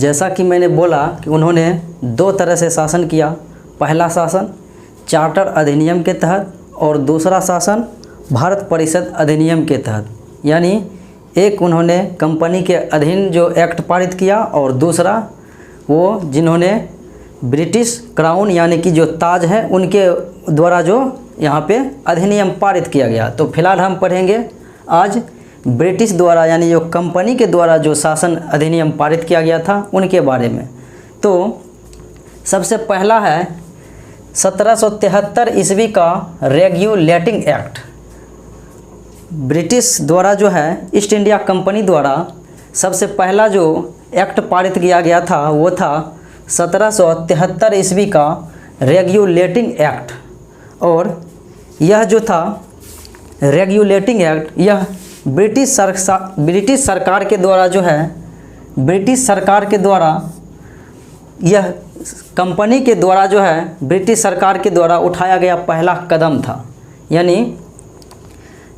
जैसा कि मैंने बोला कि उन्होंने दो तरह से शासन किया। पहला शासन चार्टर अधिनियम के तहत और दूसरा शासन भारत परिषद अधिनियम के तहत। यानी एक उन्होंने कंपनी के अधीन जो एक्ट पारित किया और दूसरा वो जिन्होंने ब्रिटिश क्राउन यानी कि जो ताज है उनके द्वारा जो यहाँ पे अधिनियम पारित किया गया। तो फिलहाल हम पढ़ेंगे आज ब्रिटिश द्वारा यानी जो कंपनी के द्वारा जो शासन अधिनियम पारित किया गया था उनके बारे में। तो सबसे पहला है 1773 ईस्वी का रेगुलेटिंग एक्ट। ब्रिटिश द्वारा जो है ईस्ट इंडिया कंपनी द्वारा सबसे पहला जो एक्ट पारित किया गया था वो था 1773 ईस्वी का रेगुलेटिंग एक्ट। और यह जो था रेगुलेटिंग एक्ट यह ब्रिटिश सरकार के द्वारा जो है ब्रिटिश सरकार के द्वारा यह कंपनी के द्वारा जो है ब्रिटिश सरकार के द्वारा उठाया गया पहला कदम था। यानी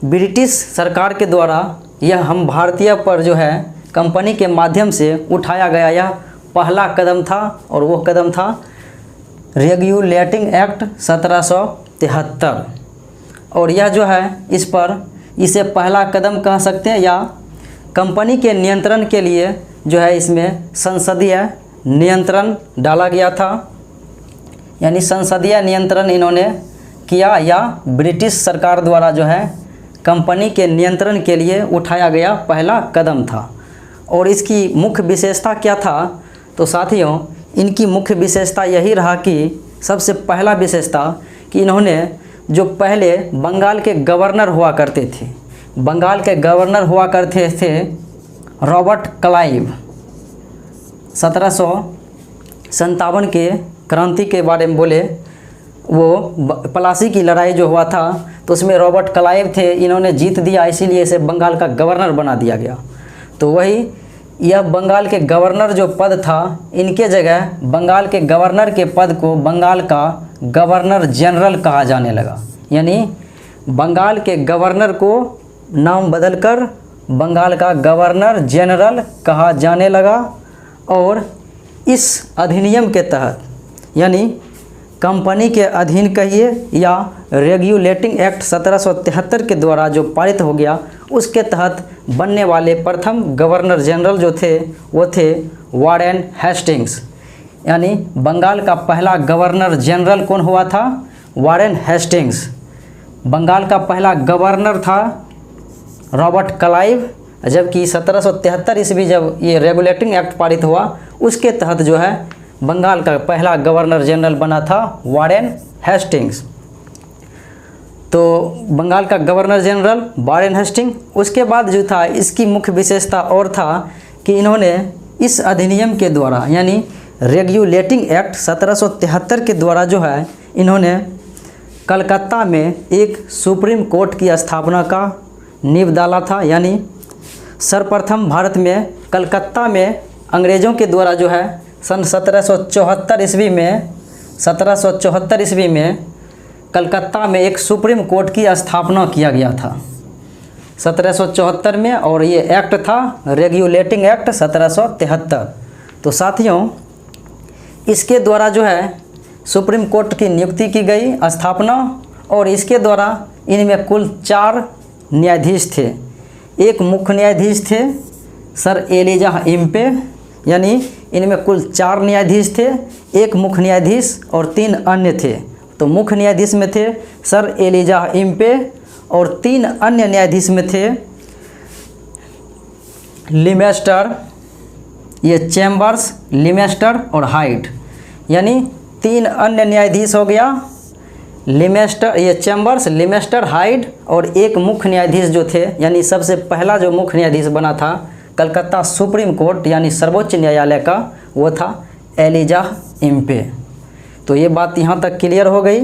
ब्रिटिश सरकार के द्वारा यह हम भारतीय पर जो है कंपनी के माध्यम से उठाया गया यह पहला कदम था और वो कदम था रेगुलेटिंग एक्ट 1773। और यह जो है इसे पहला कदम कह सकते हैं या कंपनी के नियंत्रण के लिए जो है इसमें संसदीय नियंत्रण डाला गया था। यानी संसदीय नियंत्रण इन्होंने किया या ब्रिटिश सरकार द्वारा जो है कंपनी के नियंत्रण के लिए उठाया गया पहला कदम था। और इसकी मुख्य विशेषता क्या था? तो साथियों इनकी मुख्य विशेषता यही रहा कि सबसे पहला विशेषता कि इन्होंने जो पहले बंगाल के गवर्नर हुआ करते थे, बंगाल के गवर्नर हुआ करते थे रॉबर्ट क्लाइव। 1757 के क्रांति के बारे में बोले, वो प्लासी की लड़ाई जो हुआ था तो उसमें रॉबर्ट क्लाइव थे, इन्होंने जीत दिया, इसीलिए इसे बंगाल का गवर्नर बना दिया गया। तो वही यह बंगाल के गवर्नर जो पद था इनके जगह बंगाल के गवर्नर के पद को बंगाल का गवर्नर जनरल कहा जाने लगा। यानी बंगाल के गवर्नर को नाम बदलकर बंगाल का गवर्नर जनरल कहा जाने लगा। और इस अधिनियम के तहत यानी कंपनी के अधीन कहिए या रेगुलेटिंग एक्ट 1773 के द्वारा जो पारित हो गया उसके तहत बनने वाले प्रथम गवर्नर जनरल जो थे वो थे वारेन हेस्टिंग्स। यानी बंगाल का पहला गवर्नर जनरल कौन हुआ था? Warren Hastings. बंगाल का पहला गवर्नर था रॉबर्ट क्लाइव, जबकि 1773 ईस्वी जब ये रेगुलेटिंग एक्ट पारित हुआ उसके तहत जो है बंगाल का पहला गवर्नर जनरल बना था वारेन हेस्टिंग्स। तो बंगाल का गवर्नर जनरल वारेन हेस्टिंग्स। उसके बाद जो था इसकी मुख्य विशेषता और था कि इन्होंने इस अधिनियम के द्वारा यानी रेगुलेटिंग एक्ट 1773 के द्वारा जो है इन्होंने कलकत्ता में एक सुप्रीम कोर्ट की स्थापना का नींव डाला था। यानी सर्वप्रथम भारत में कलकत्ता में अंग्रेज़ों के द्वारा जो है सन 1774 ईस्वी में कलकत्ता में एक सुप्रीम कोर्ट की स्थापना किया गया था 1774 में, और ये एक्ट था रेगुलेटिंग एक्ट 1773। तो साथियों इसके द्वारा जो है सुप्रीम कोर्ट की नियुक्ति की गई स्थापना, और इसके द्वारा इनमें कुल 4 न्यायाधीश थे। एक मुख्य न्यायाधीश थे सर एलिजा इम्पे, यानी इनमें कुल 4 न्यायाधीश थे, एक मुख्य न्यायाधीश और 3 अन्य थे। तो मुख्य न्यायाधीश में थे सर एलिजा इम्पे और 3 अन्य न्यायाधीश में थे लिमेस्टर, ये चैम्बर्स, लिमेस्टर और हाइट। यानी 3 अन्य न्यायाधीश हो गया, लिमेस्टर, ये चैम्बर्स, लिमेस्टर, हाइड और एक मुख्य न्यायाधीश जो थे। यानी सबसे पहला जो मुख्य न्यायाधीश बना था कलकत्ता सुप्रीम कोर्ट यानी सर्वोच्च न्यायालय का, वो था एलिजा इम्पे। तो ये बात यहाँ तक क्लियर हो गई।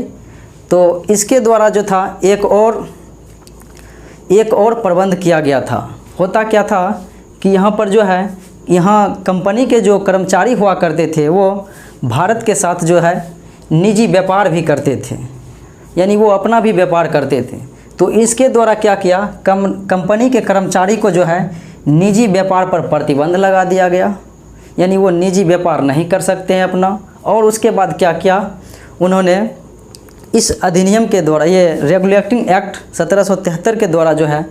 तो इसके द्वारा जो था एक और प्रबंध किया गया था। होता क्या था कि यहाँ पर जो है यहाँ कंपनी के जो कर्मचारी हुआ करते थे वो भारत के साथ जो है निजी व्यापार भी करते थे, यानी वो अपना भी व्यापार करते थे। तो इसके द्वारा क्या किया, कंपनी के कर्मचारी को जो है निजी व्यापार पर प्रतिबंध लगा दिया गया। यानी वो निजी व्यापार नहीं कर सकते हैं अपना। और उसके बाद क्या किया उन्होंने, इस अधिनियम के द्वारा, ये रेगुलेटिंग एक्ट 1773 के द्वारा जो है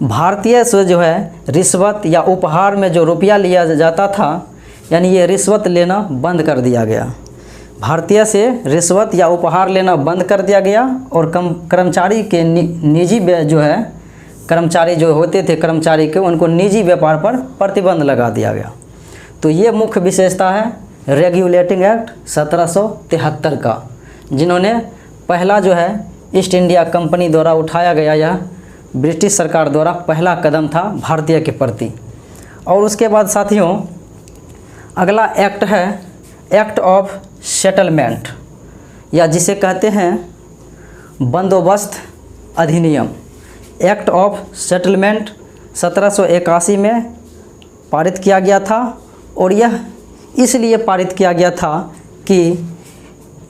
भारतीय से जो है रिश्वत या उपहार में जो रुपया लिया जाता था, यानी ये रिश्वत लेना बंद कर दिया गया। भारतीय से रिश्वत या उपहार लेना बंद कर दिया गया और कर्मचारी के निजी जो है, कर्मचारी जो होते थे कर्मचारी के, उनको निजी व्यापार पर प्रतिबंध लगा दिया गया। तो ये मुख्य विशेषता है रेगुलेटिंग एक्ट 1773 का, जिन्होंने पहला जो है ईस्ट इंडिया कंपनी द्वारा उठाया गया, यह ब्रिटिश सरकार द्वारा पहला कदम था भारतीय के प्रति। और उसके बाद साथियों अगला एक्ट है एक्ट ऑफ सेटलमेंट, या जिसे कहते हैं बंदोबस्त अधिनियम। एक्ट ऑफ सेटलमेंट 1781 में पारित किया गया था, और यह इसलिए पारित किया गया था कि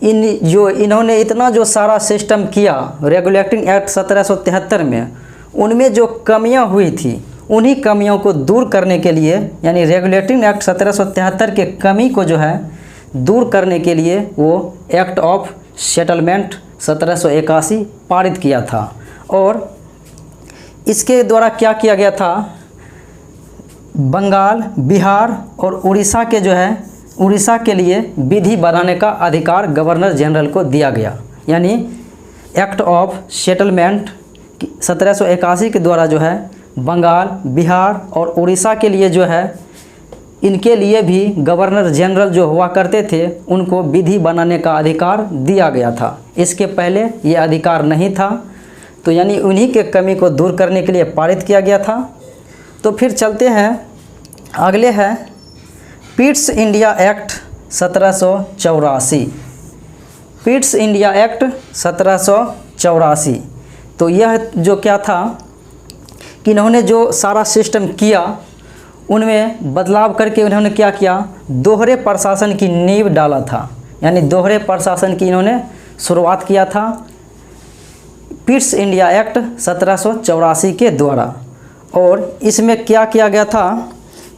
इन्होंने इतना जो सारा सिस्टम किया रेगुलेटिंग एक्ट 1773 में, उनमें जो कमियां हुई थी उन्हीं कमियों को दूर करने के लिए, यानी रेगुलेटिंग एक्ट 1773 के कमी को जो है दूर करने के लिए वो एक्ट ऑफ सेटलमेंट 1781 पारित किया था। और इसके द्वारा क्या किया गया था, बंगाल, बिहार और उड़ीसा के जो है, उड़ीसा के लिए विधि बनाने का अधिकार गवर्नर जनरल को दिया गया। यानी एक्ट ऑफ सेटलमेंट 1781 के द्वारा जो है बंगाल, बिहार और उड़ीसा के लिए जो है, इनके लिए भी गवर्नर जनरल जो हुआ करते थे उनको विधि बनाने का अधिकार दिया गया था। इसके पहले ये अधिकार नहीं था, तो यानी उन्हीं के कमी को दूर करने के लिए पारित किया गया था। तो फिर चलते हैं, अगले है Pitt's India act 1784। Pitt's India act 1784, तो यह जो क्या था कि इन्होंने जो सारा सिस्टम किया उनमें बदलाव करके उन्होंने क्या किया, दोहरे प्रशासन की नींव डाला था। यानी दोहरे प्रशासन की इन्होंने शुरुआत किया था पिट्स इंडिया एक्ट 1784 के द्वारा। और इसमें क्या किया गया था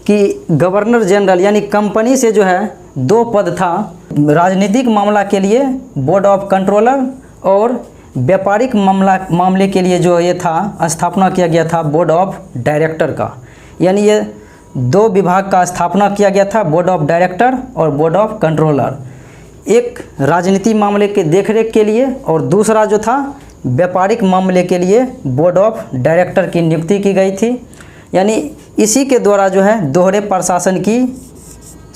कि गवर्नर जनरल यानी कंपनी से जो है दो पद था, राजनीतिक मामला के लिए बोर्ड ऑफ कंट्रोलर और व्यापारिक मामले के लिए जो ये था स्थापना किया गया था बोर्ड ऑफ डायरेक्टर का। यानी ये दो विभाग का स्थापना किया गया था, बोर्ड ऑफ डायरेक्टर और बोर्ड ऑफ कंट्रोलर। एक राजनीति मामले के देखरेख के लिए और दूसरा जो था व्यापारिक मामले के लिए बोर्ड ऑफ डायरेक्टर की नियुक्ति की गई थी। यानी इसी के द्वारा जो है दोहरे प्रशासन की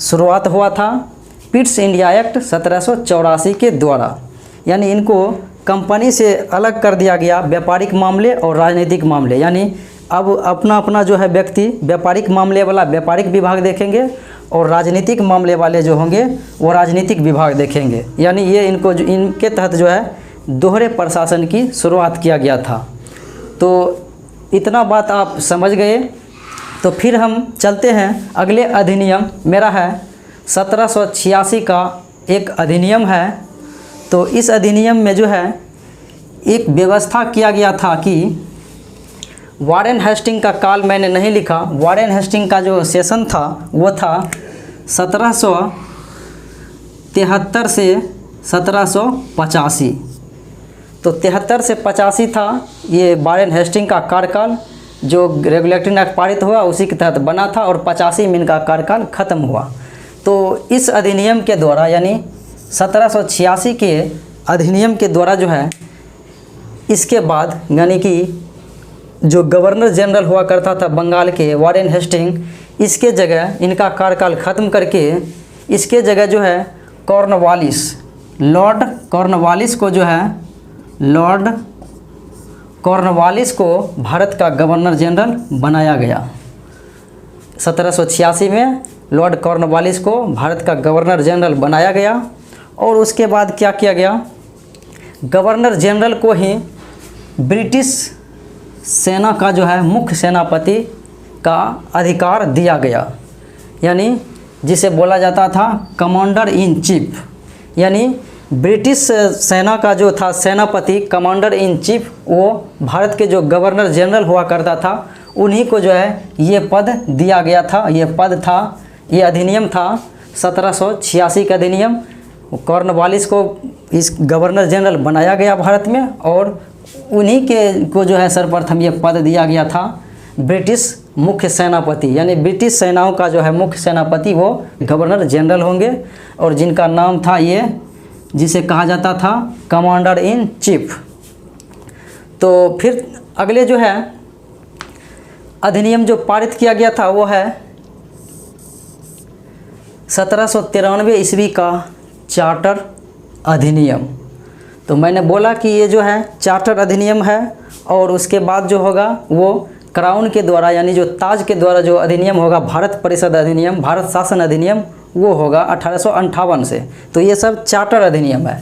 शुरुआत हुआ था पिट्स इंडिया एक्ट 1784 के द्वारा। यानी इनको कंपनी से अलग कर दिया गया व्यापारिक मामले और राजनीतिक मामले। यानी अब अपना अपना जो है व्यक्ति व्यापारिक मामले वाला व्यापारिक विभाग देखेंगे और राजनीतिक मामले वाले जो होंगे वो राजनीतिक विभाग देखेंगे। यानी ये इनको जो इनके तहत जो है दोहरे प्रशासन की शुरुआत किया गया था। तो इतना बात आप समझ गए। तो फिर हम चलते हैं अगले अधिनियम, मेरा है 1786 का एक अधिनियम है। तो इस अधिनियम में जो है एक व्यवस्था किया गया था कि वारेन हेस्टिंग का काल मैंने नहीं लिखा, वारेन हेस्टिंग का जो सेशन था वो था 1773 से 1785। तो 73 से 85 था ये वारेन हेस्टिंग का कार्यकाल, जो रेगुलेटिंग एक्ट पारित हुआ उसी के तहत बना था, और 85 में इनका कार्यकाल ख़त्म हुआ। तो इस अधिनियम के द्वारा यानी 1786 के अधिनियम के द्वारा जो है इसके बाद यानी कि जो गवर्नर जनरल हुआ करता था बंगाल के वारेन हेस्टिंग, इसके जगह इनका कार्यकाल ख़त्म करके इसके जगह जो है कॉर्नवालिस, लॉर्ड कॉर्नवालिस को जो है लॉर्ड कॉर्नवालिस को भारत का गवर्नर जनरल बनाया गया। 1786 में लॉर्ड कॉर्नवालिस को भारत का गवर्नर जनरल बनाया गया। और उसके बाद क्या किया गया, गवर्नर जनरल को ही ब्रिटिश सेना का जो है मुख्य सेनापति का अधिकार दिया गया। यानी जिसे बोला जाता था कमांडर इन चीफ। यानी ब्रिटिश सेना का जो था सेनापति कमांडर इन चीफ, वो भारत के जो गवर्नर जनरल हुआ करता था उन्हीं को जो है ये पद दिया गया था। ये पद था ये अधिनियम था 1786 का अधिनियम। कॉर्नवालिस को इस गवर्नर जनरल बनाया गया भारत में, और उन्हीं के को जो है सर्वप्रथम ये पद दिया गया था ब्रिटिश मुख्य सेनापति, यानी ब्रिटिश सेनाओं का जो है मुख्य सेनापति वो गवर्नर जनरल होंगे, और जिनका नाम था ये, जिसे कहा जाता था कमांडर इन चीफ। तो फिर अगले जो है अधिनियम जो पारित किया गया था वो है 1793 ईस्वी का चार्टर अधिनियम। तो मैंने बोला कि ये जो है चार्टर अधिनियम है, और उसके बाद जो होगा वो क्राउन के द्वारा, यानी जो ताज के द्वारा जो अधिनियम होगा भारत परिषद अधिनियम, भारत शासन अधिनियम, वो होगा 1858 से। तो ये सब चार्टर अधिनियम है।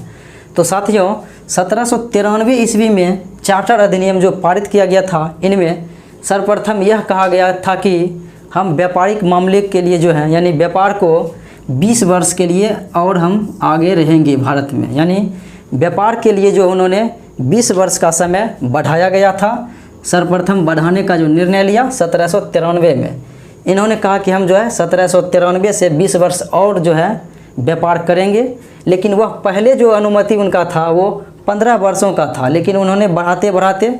तो साथियों 1793 ईस्वी में चार्टर अधिनियम जो पारित किया गया था, इनमें सर्वप्रथम यह कहा गया था कि हम व्यापारिक मामले के लिए जो है, यानी व्यापार को 20 वर्ष के लिए और हम आगे रहेंगे भारत में, यानी व्यापार के लिए जो उन्होंने 20 वर्ष का समय बढ़ाया गया था। सर्वप्रथम बढ़ाने का जो निर्णय लिया 1793 में, इन्होंने कहा कि हम जो है 1793 से 20 वर्ष और जो है व्यापार करेंगे। लेकिन वह पहले जो अनुमति उनका था वो 15 वर्षों का था, लेकिन उन्होंने बढ़ाते बढ़ाते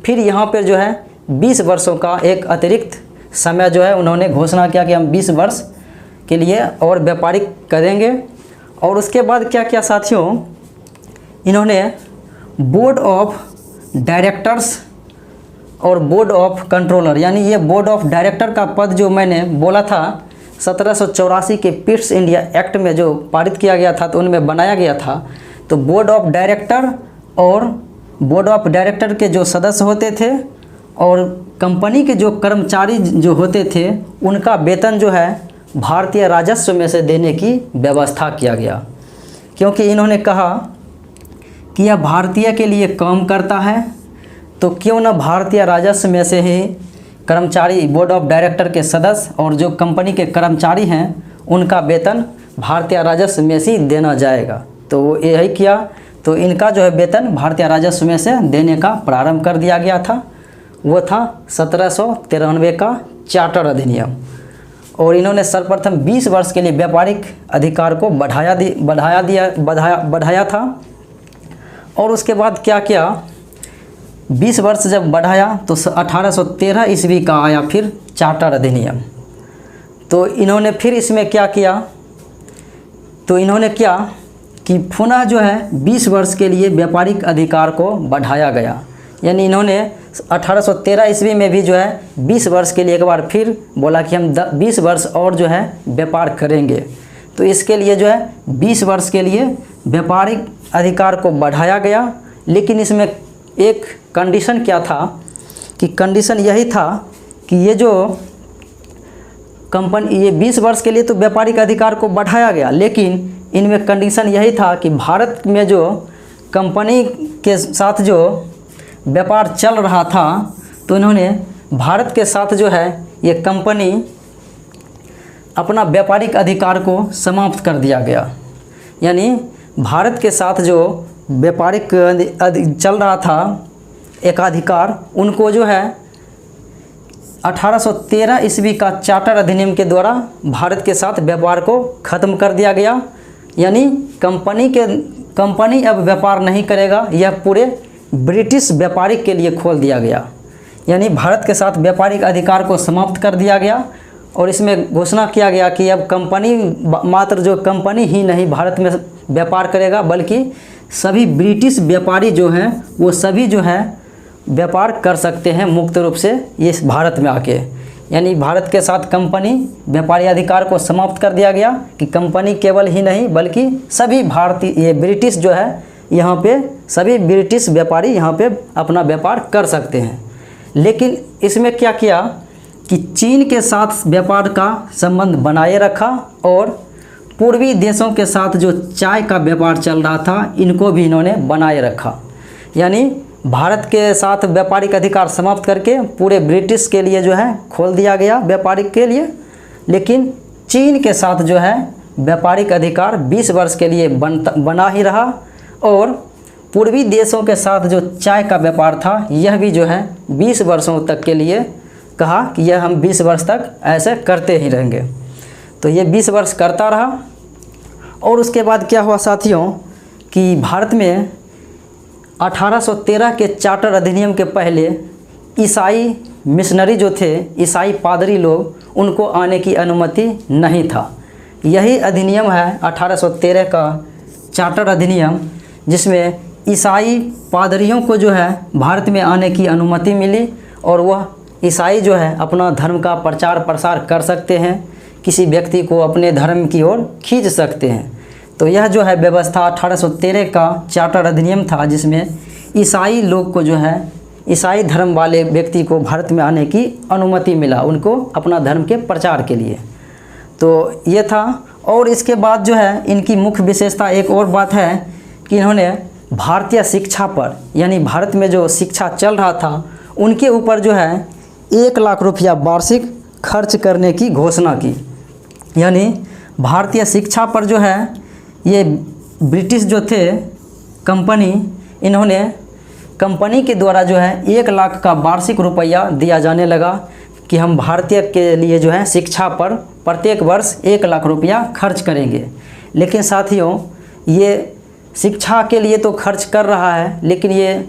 फिर यहाँ पर जो है 20 वर्षों का एक अतिरिक्त समय जो है उन्होंने घोषणा किया कि हम 20 वर्ष के लिए और व्यापारिक करेंगे। और उसके बाद क्या किया साथियों, इन्होंने बोर्ड ऑफ डायरेक्टर्स और बोर्ड ऑफ कंट्रोलर, यानी ये बोर्ड ऑफ डायरेक्टर का पद जो मैंने बोला था 1784 के पिट्स इंडिया एक्ट में जो पारित किया गया था, तो उनमें बनाया गया था। तो बोर्ड ऑफ डायरेक्टर और बोर्ड ऑफ डायरेक्टर के जो सदस्य होते थे और कंपनी के जो कर्मचारी जो होते थे, उनका वेतन जो है भारतीय राजस्व में से देने की व्यवस्था किया गया, क्योंकि इन्होंने कहा कि यह भारतीय के लिए काम करता है, तो क्यों न भारतीय राजस्व में से ही कर्मचारी, बोर्ड ऑफ डायरेक्टर के सदस्य और जो कंपनी के कर्मचारी हैं उनका वेतन भारतीय राजस्व में से देना जाएगा। तो यही किया, तो इनका जो है वेतन भारतीय राजस्व में से देने का प्रारंभ कर दिया गया था। वो था 1793 का चार्टर अधिनियम, और इन्होंने सर्वप्रथम 20 वर्ष के लिए व्यापारिक अधिकार को बढ़ाया था। और उसके बाद क्या किया, 20 वर्ष जब बढ़ाया तो 1813 ईस्वी का आया फिर चार्टर अधिनियम। तो इन्होंने फिर इसमें क्या किया, तो इन्होंने क्या कि पुनः जो है 20 वर्ष के लिए व्यापारिक अधिकार को बढ़ाया गया, यानी इन्होंने 1813 ईस्वी में भी जो है 20 वर्ष के लिए एक बार फिर बोला कि हम 20 वर्ष और जो है व्यापार करेंगे। तो इसके लिए जो है 20 वर्ष के लिए व्यापारिक अधिकार को बढ़ाया गया। लेकिन इसमें एक कंडीशन क्या था कि कंडीशन यही था कि ये जो कंपनी, ये 20 वर्ष के लिए तो व्यापारिक अधिकार को बढ़ाया गया, लेकिन इनमें कंडीशन यही था कि भारत में जो कंपनी के साथ जो व्यापार चल रहा था, तो इन्होंने भारत के साथ जो है ये कंपनी अपना व्यापारिक अधिकार को समाप्त कर दिया गया। यानी भारत के साथ जो व्यापारिक चल रहा था एकाधिकार, उनको जो है 1813 ईस्वी का चार्टर अधिनियम के द्वारा भारत के साथ व्यापार को ख़त्म कर दिया गया। यानी कंपनी अब व्यापार नहीं करेगा, यह पूरे ब्रिटिश व्यापारी के लिए खोल दिया गया। यानी भारत के साथ व्यापारिक अधिकार को समाप्त कर दिया गया, और इसमें घोषणा किया गया कि अब कंपनी, मात्र जो कंपनी ही नहीं भारत में व्यापार करेगा, बल्कि सभी ब्रिटिश व्यापारी जो हैं वो सभी जो है व्यापार कर सकते हैं मुक्त रूप से इस भारत में आके। यानी भारत के साथ कंपनी व्यापारी अधिकार को समाप्त कर दिया गया कि कंपनी केवल ही नहीं बल्कि सभी भारतीय, ये ब्रिटिश जो है यहाँ पे सभी ब्रिटिश व्यापारी यहाँ पे अपना व्यापार कर सकते हैं। लेकिन इसमें क्या किया कि चीन के साथ व्यापार का संबंध बनाए रखा, और पूर्वी देशों के साथ जो चाय का व्यापार चल रहा था इनको भी इन्होंने बनाए रखा। यानी भारत के साथ व्यापारिक अधिकार समाप्त करके पूरे ब्रिटिश के लिए जो है खोल दिया गया व्यापारिक के लिए, लेकिन चीन के साथ जो है व्यापारिक अधिकार 20 वर्ष के लिए बना ही रहा, और पूर्वी देशों के साथ जो चाय का व्यापार था यह भी जो है 20 वर्षों तक के लिए कहा कि यह हम 20 वर्ष तक ऐसे करते ही रहेंगे। तो ये 20 वर्ष करता रहा। और उसके बाद क्या हुआ साथियों कि भारत में 1813 के चार्टर अधिनियम के पहले ईसाई मिशनरी जो थे, ईसाई पादरी लोग, उनको आने की अनुमति नहीं था। यही अधिनियम है 1813 का चार्टर अधिनियम, जिसमें ईसाई पादरियों को जो है भारत में आने की अनुमति मिली और वह ईसाई जो है अपना धर्म का प्रचार प्रसार कर सकते हैं, किसी व्यक्ति को अपने धर्म की ओर खींच सकते हैं। तो यह जो है व्यवस्था 1813 का चार्टर अधिनियम था, जिसमें ईसाई लोग को जो है, ईसाई धर्म वाले व्यक्ति को भारत में आने की अनुमति मिला, उनको अपना धर्म के प्रचार के लिए। तो ये था। और इसके बाद जो है इनकी मुख्य विशेषता एक और बात है कि इन्होंने भारतीय शिक्षा पर, यानी भारत में जो शिक्षा चल रहा था उनके ऊपर जो है 1 लाख रुपया वार्षिक खर्च करने की घोषणा की। यानी भारतीय शिक्षा पर जो है ये ब्रिटिश जो थे कंपनी, इन्होंने कंपनी के द्वारा जो है 1 लाख का वार्षिक रुपया दिया जाने लगा कि हम भारतीय के लिए जो है शिक्षा पर प्रत्येक वर्ष 1 लाख रुपया खर्च करेंगे। लेकिन साथियों, ये शिक्षा के लिए तो खर्च कर रहा है, लेकिन ये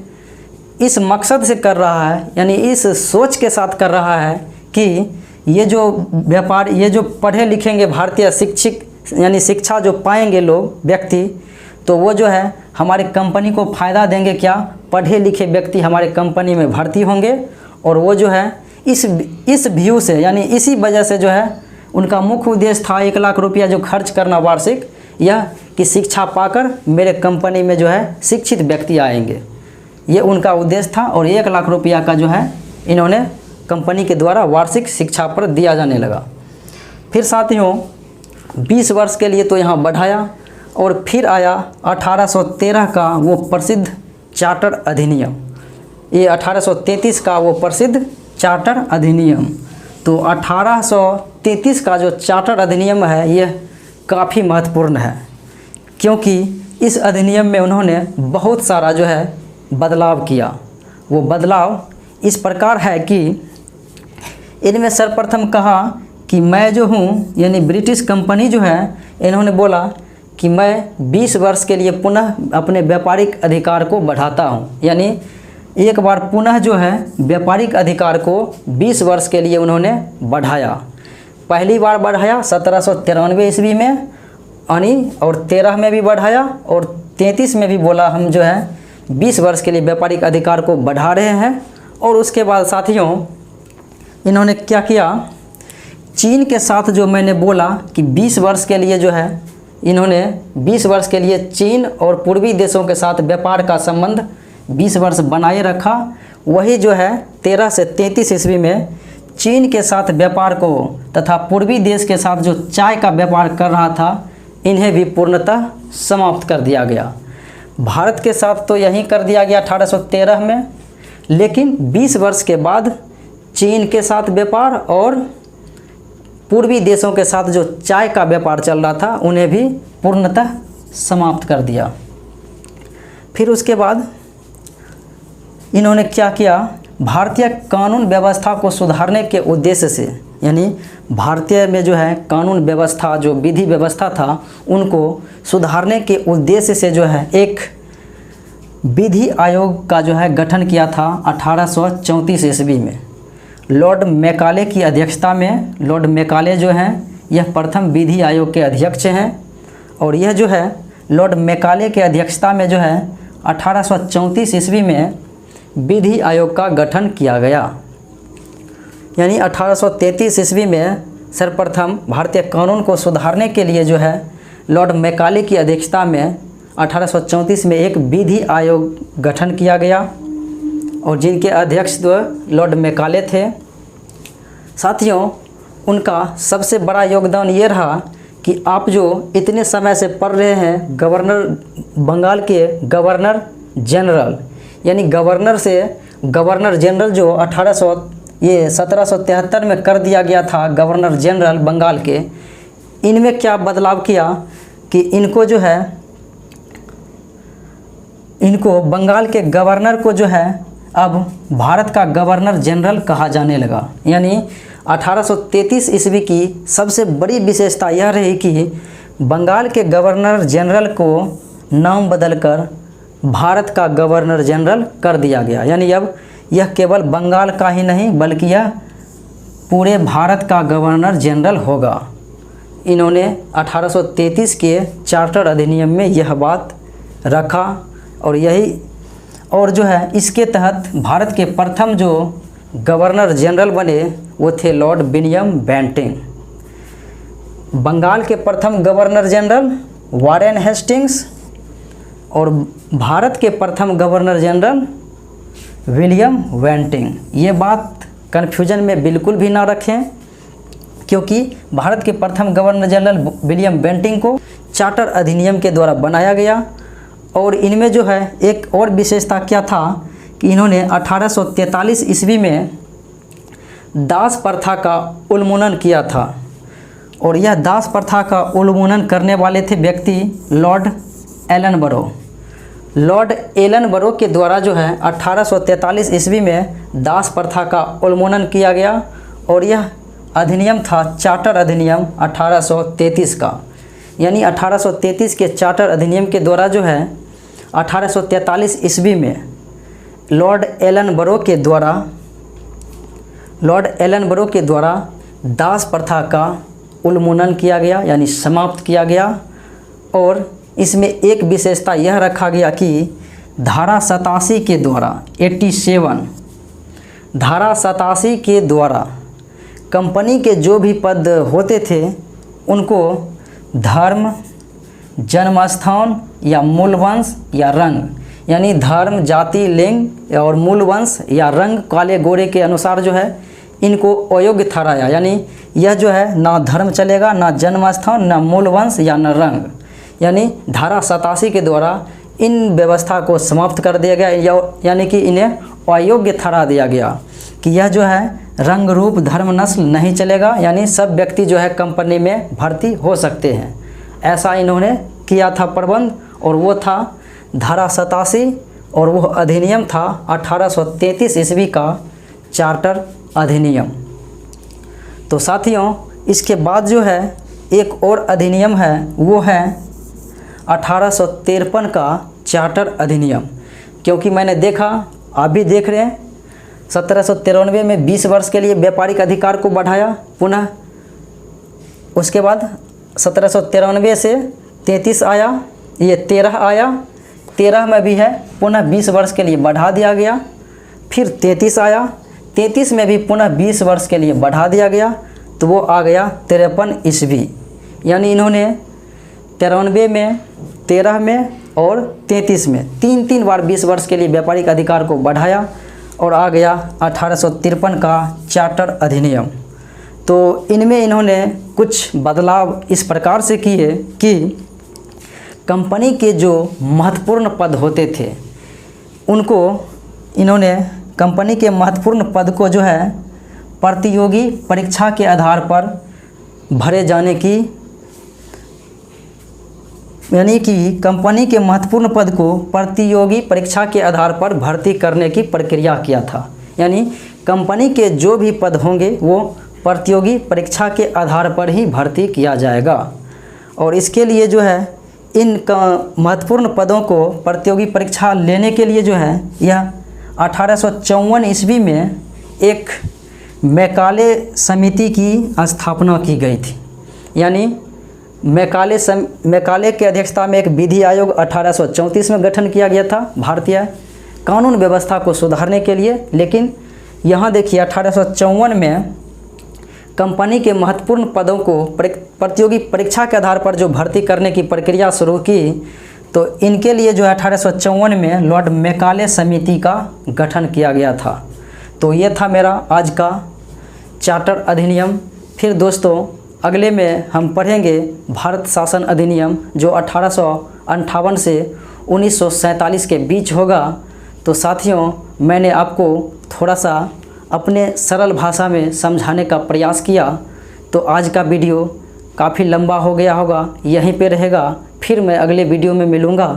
इस मकसद से कर रहा है, यानी इस सोच के साथ कर रहा है कि ये जो व्यापार, ये जो पढ़े लिखेंगे भारतीय शिक्षक, यानी शिक्षा जो पाएंगे लोग, व्यक्ति, तो वो जो है हमारी कंपनी को फ़ायदा देंगे। क्या? पढ़े लिखे व्यक्ति हमारे कंपनी में भर्ती होंगे और वो जो है इस व्यू से, यानी इसी वजह से जो है उनका मुख्य उद्देश्य था 1 लाख रुपया जो खर्च करना वार्षिक, यह कि शिक्षा पाकर मेरे कंपनी में जो है शिक्षित व्यक्ति आएंगे। ये उनका उद्देश्य था और 1 लाख रुपया का जो है इन्होंने कंपनी के द्वारा वार्षिक शिक्षा पर दिया जाने लगा। फिर साथियों 20 वर्ष के लिए तो यहाँ बढ़ाया और फिर आया 1813 का वो प्रसिद्ध चार्टर अधिनियम, ये 1833 का वो प्रसिद्ध चार्टर अधिनियम। तो 1833 का जो चार्टर अधिनियम है ये काफ़ी महत्वपूर्ण है, क्योंकि इस अधिनियम में उन्होंने बहुत सारा जो है बदलाव किया। वो बदलाव इस प्रकार है कि इनमें सर्वप्रथम कहा कि मैं जो हूँ, यानी ब्रिटिश कंपनी जो है, इन्होंने बोला कि मैं 20 वर्ष के लिए पुनः अपने व्यापारिक अधिकार को बढ़ाता हूँ। यानी एक बार पुनः जो है व्यापारिक अधिकार को 20 वर्ष के लिए उन्होंने बढ़ाया। पहली बार बढ़ाया 1793 ईस्वी में, यानी और 13 में भी बढ़ाया और 33 में भी बोला हम जो है 20 वर्ष के लिए व्यापारिक अधिकार को बढ़ा रहे हैं। और उसके बाद साथियों इन्होंने क्या किया, चीन के साथ जो मैंने बोला कि 20 वर्ष के लिए जो है इन्होंने 20 वर्ष के लिए चीन और पूर्वी देशों के साथ व्यापार का संबंध 20 वर्ष बनाए रखा। वही जो है 13 से 33 ईस्वी में चीन के साथ व्यापार को तथा पूर्वी देश के साथ जो चाय का व्यापार कर रहा था, इन्हें भी पूर्णतः समाप्त कर दिया गया। भारत के साथ तो यहीं कर दिया गया 1813 में, लेकिन 20 वर्ष के बाद चीन के साथ व्यापार और पूर्वी देशों के साथ जो चाय का व्यापार चल रहा था उन्हें भी पूर्णतः समाप्त कर दिया। फिर उसके बाद इन्होंने क्या किया, भारतीय कानून व्यवस्था को सुधारने के उद्देश्य से, यानी भारतीय में जो है कानून व्यवस्था, जो विधि व्यवस्था था, उनको सुधारने के उद्देश्य से जो है एक विधि आयोग का जो है गठन किया था 1834 ईस्वी में। लॉर्ड मैकाले की अध्यक्षता में, लॉर्ड मैकाले जो हैं यह प्रथम विधि आयोग के अध्यक्ष हैं और यह जो है लॉर्ड मैकाले के अध्यक्षता में जो है 1834 ईस्वी में विधि आयोग का गठन किया गया। यानी 1833 ईस्वी में सर्वप्रथम भारतीय कानून को सुधारने के लिए जो है लॉर्ड मैकाले की अध्यक्षता में 1834 में एक विधि आयोग गठन किया गया और जिनके अध्यक्ष लॉर्ड मैकाले थे। साथियों उनका सबसे बड़ा योगदान ये रहा कि आप जो इतने समय से पढ़ रहे हैं गवर्नर, बंगाल के गवर्नर जनरल, यानी गवर्नर से गवर्नर जनरल जो 1773 में कर दिया गया था गवर्नर जनरल बंगाल के, इनमें क्या बदलाव किया कि इनको जो है, इनको बंगाल के गवर्नर को जो है अब भारत का गवर्नर जनरल कहा जाने लगा। यानी 1833 ईस्वी की सबसे बड़ी विशेषता यह रही कि बंगाल के गवर्नर जनरल को नाम बदलकर भारत का गवर्नर जनरल कर दिया गया। यानी अब यह केवल बंगाल का ही नहीं बल्कि यह पूरे भारत का गवर्नर जनरल होगा। इन्होंने 1833 के चार्टर अधिनियम में यह बात रखा और जो है इसके तहत भारत के प्रथम जो गवर्नर जनरल बने वो थे लॉर्ड विलियम बेंटिंग। बंगाल के प्रथम गवर्नर जनरल वारेन हेस्टिंग्स और भारत के प्रथम गवर्नर जनरल विलियम बेंटिंग। ये बात कन्फ्यूजन में बिल्कुल भी ना रखें, क्योंकि भारत के प्रथम गवर्नर जनरल विलियम बेंटिंग को चार्टर अधिनियम के द्वारा बनाया गया। और इनमें जो है एक और विशेषता क्या था कि इन्होंने 1843 ईस्वी में दास प्रथा का उन्मूलन किया था। और यह दास प्रथा का उन्मूलन करने वाले थे व्यक्ति लॉर्ड एलनबरो। लॉर्ड एलनबरो के द्वारा जो है 1843 ईस्वी में दास प्रथा का उन्मूलन किया गया। और यह अधिनियम था चार्टर अधिनियम 1833 का। यानी 1833 के चार्टर अधिनियम के द्वारा जो है 1843 ईस्वी में लॉर्ड एलनबरो के द्वारा दास प्रथा का उन्मूलन किया गया, यानी समाप्त किया गया। और इसमें एक विशेषता यह रखा गया कि धारा 87 के द्वारा 87 धारा 87 के द्वारा कंपनी के जो भी पद होते थे उनको धर्म, जन्मस्थान या मूल वंश या रंग, यानी धर्म, जाति, लिंग और मूल वंश या रंग, काले गोरे के अनुसार जो है इनको अयोग्य ठहराया। यानी यह जो है ना धर्म चलेगा, ना जन्मस्थान, ना मूल वंश या न रंग। यानी धारा 87 के द्वारा इन व्यवस्था को समाप्त कर दिया गया, यानी कि इन्हें अयोग्य ठहरा दिया गया कि यह जो है रंग, रूप, धर्म, नस्ल नहीं चलेगा। यानी सब व्यक्ति जो है कंपनी में भर्ती हो सकते हैं। ऐसा इन्होंने किया था प्रबंध, और वो था धारा 87 और वो अधिनियम था 1833 ईस्वी का चार्टर अधिनियम। तो साथियों, इसके बाद जो है एक और अधिनियम है, वो है 1853 का चार्टर अधिनियम। क्योंकि मैंने देखा, आप भी देख रहे हैं, 1793 में 20 वर्ष के लिए व्यापारिक अधिकार को बढ़ाया पुनः। उसके बाद 1793 से 33 आया, ये 13 आया, 13 में भी है पुनः 20 वर्ष के लिए बढ़ा दिया गया। फिर 33 आया, 33 में भी पुनः 20 वर्ष के लिए बढ़ा दिया गया। तो वो आ गया 53 ईस्वी। यानी इन्होंने 93 में, 13 में और 33 में तीन बार 20 वर्ष के लिए व्यापारिक अधिकार को बढ़ाया और आ गया 1853 का चार्टर अधिनियम। तो इनमें इन्होंने कुछ बदलाव इस प्रकार से किए कि कंपनी के जो महत्वपूर्ण पद होते थे उनको इन्होंने कंपनी के महत्वपूर्ण पद को जो है प्रतियोगी परीक्षा के आधार पर भरे जाने की, यानी कि कंपनी के महत्वपूर्ण पद को प्रतियोगी परीक्षा के आधार पर भर्ती करने की प्रक्रिया किया था। यानी कंपनी के जो भी पद होंगे वो प्रतियोगी परीक्षा के आधार पर ही भर्ती किया जाएगा। और इसके लिए जो है इन महत्वपूर्ण पदों को प्रतियोगी परीक्षा लेने के लिए जो है यह 1854 ईस्वी में एक मैकाले समिति की स्थापना की गई थी। यानी मैकाले के अध्यक्षता में एक विधि आयोग 1834 में गठन किया गया था भारतीय कानून व्यवस्था को सुधारने के लिए। लेकिन यहाँ देखिए 1854 में कंपनी के महत्वपूर्ण पदों को प्रतियोगी परीक्षा के आधार पर जो भर्ती करने की प्रक्रिया शुरू की, तो इनके लिए जो है 1854 में लॉर्ड मैकाले समिति का गठन किया गया था। तो ये था मेरा आज का चार्टर अधिनियम। फिर दोस्तों अगले में हम पढ़ेंगे भारत शासन अधिनियम जो 1858 से 1947 के बीच होगा। तो साथियों, मैंने आपको थोड़ा सा अपने सरल भाषा में समझाने का प्रयास किया। तो आज का वीडियो काफ़ी लंबा हो गया होगा, यहीं पे रहेगा। फिर मैं अगले वीडियो में मिलूँगा।